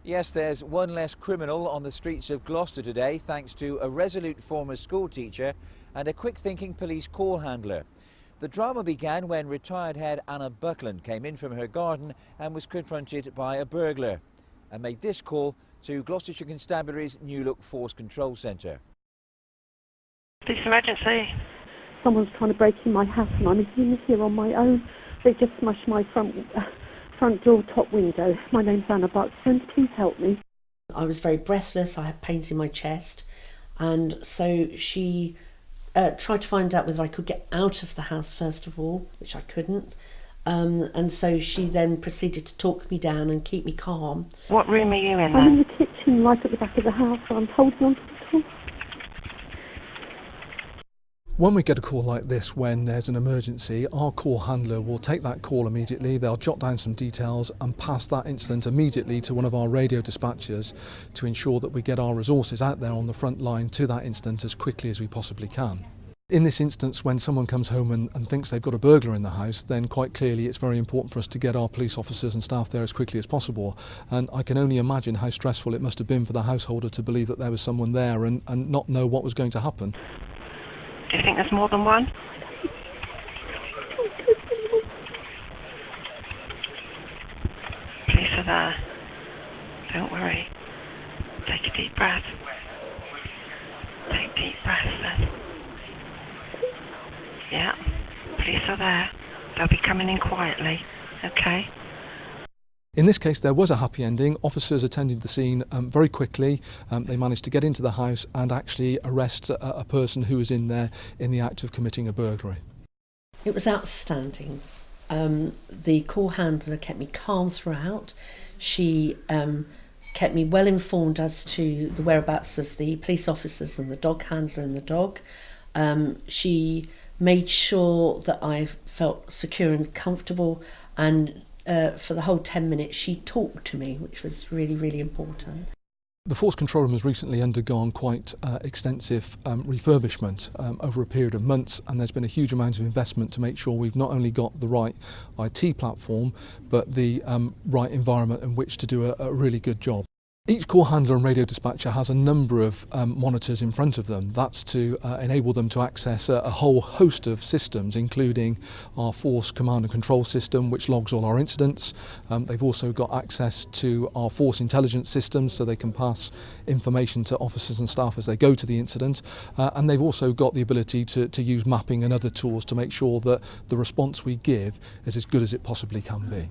Yes, there's one less criminal on the streets of Gloucester today thanks to a resolute former school teacher and a quick-thinking police call handler. The drama began when retired head Anna Buckland came in from her garden and was confronted by a burglar and made this call to Gloucestershire Constabulary's New Look Force Control Centre. Police emergency. Someone's trying to break in my house and I'm in here on my own. They just smashed my front door top window. My name's Anna Buckland. Please help me. I was very breathless. I had pains in my chest, and so she tried to find out whether I could get out of the house first of all, which I couldn't. And so she then proceeded to talk me down and keep me calm. What room are you in? I'm in the kitchen, right at the back of the house. I'm holding on to the door. When we get a call like this, when there's an emergency, our call handler will take that call immediately. They'll jot down some details and pass that incident immediately to one of our radio dispatchers to ensure that we get our resources out there on the front line to that incident as quickly as we possibly can. In this instance, when someone comes home and thinks they've got a burglar in the house, then quite clearly it's very important for us to get our police officers and staff there as quickly as possible. And I can only imagine how stressful it must have been for the householder to believe that there was someone there and not know what was going to happen. Do you think there's more than one? Police are there. Don't worry. Take a deep breath. Take deep breaths then. Yeah. Police are there. They'll be coming in quietly. Okay? In this case, there was a happy ending. Officers attended the scene very quickly. They managed to get into the house and actually arrest a person who was in there in the act of committing a burglary. It was outstanding. The call handler kept me calm throughout. She kept me well informed as to the whereabouts of the police officers and the dog handler and the dog. She made sure that I felt secure and comfortable, and for the whole 10 minutes she talked to me, which was really, really important. The Force Control Room has recently undergone quite extensive refurbishment over a period of months, and there's been a huge amount of investment to make sure we've not only got the right IT platform but the right environment in which to do a really good job. Each call handler and radio dispatcher has a number of monitors in front of them. That's to enable them to access a whole host of systems, including our Force Command and Control system, which logs all our incidents. They've also got access to our Force Intelligence systems, so they can pass information to officers and staff as they go to the incident. And they've also got the ability to use mapping and other tools to make sure that the response we give is as good as it possibly can be.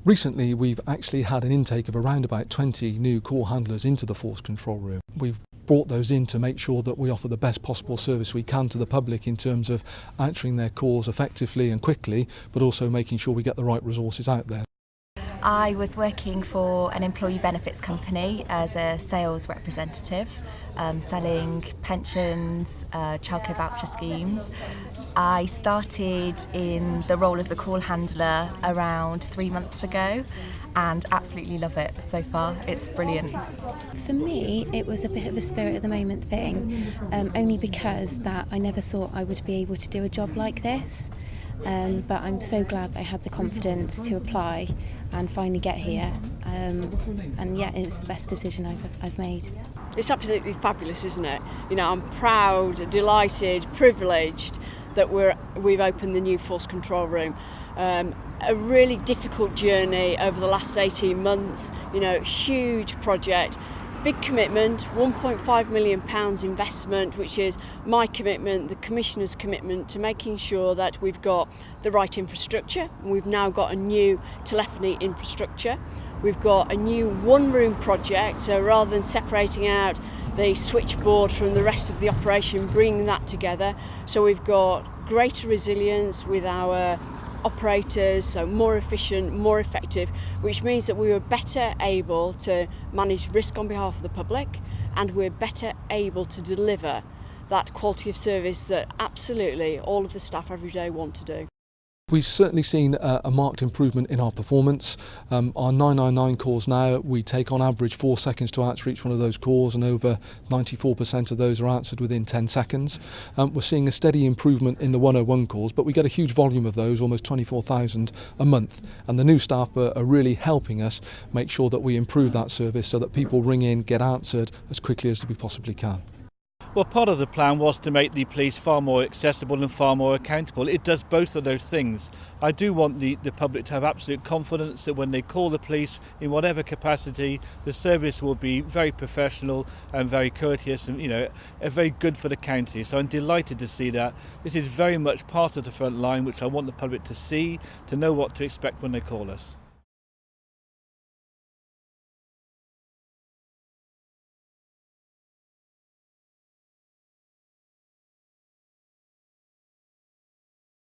Recently, we've actually had an intake of around about 20 new call handlers into the Force Control Room. We've brought those in to make sure that we offer the best possible service we can to the public in terms of answering their calls effectively and quickly, but also making sure we get the right resources out there. I was working for an employee benefits company as a sales representative, selling pensions, childcare voucher schemes. I started in the role as a call handler around 3 months ago and absolutely love it so far. It's brilliant. For me, it was a bit of a spirit of the moment thing, only because that I never thought I would be able to do a job like this. But I'm so glad that I had the confidence to apply and finally get here. And yeah, it's the best decision I've made. It's absolutely fabulous, isn't it? You know, I'm proud, delighted, privileged that we've opened the new Force Control Room. A really difficult journey over the last 18 months, you know, huge project, big commitment, £1.5 million investment, which is my commitment, the Commissioner's commitment to making sure that we've got the right infrastructure. We've now got a new telephony infrastructure. We've got a new one-room project, so rather than separating out the switchboard from the rest of the operation, bringing that together. So we've got greater resilience with our operators, so more efficient, more effective, which means that we were better able to manage risk on behalf of the public, and we're better able to deliver that quality of service that absolutely all of the staff every day want to do. We've certainly seen a marked improvement in our performance. Our 999 calls now, we take on average 4 seconds to answer each one of those calls, and over 94% of those are answered within 10 seconds. We're seeing a steady improvement in the 101 calls, but we get a huge volume of those, almost 24,000 a month. And the new staff are really helping us make sure that we improve that service so that people ring in, get answered as quickly as we possibly can. Well, part of the plan was to make the police far more accessible and far more accountable. It does both of those things. I do want the public to have absolute confidence that when they call the police in whatever capacity, the service will be very professional and very courteous and, very good for the county. So I'm delighted to see that. This is very much part of the front line, which I want the public to see, to know what to expect when they call us.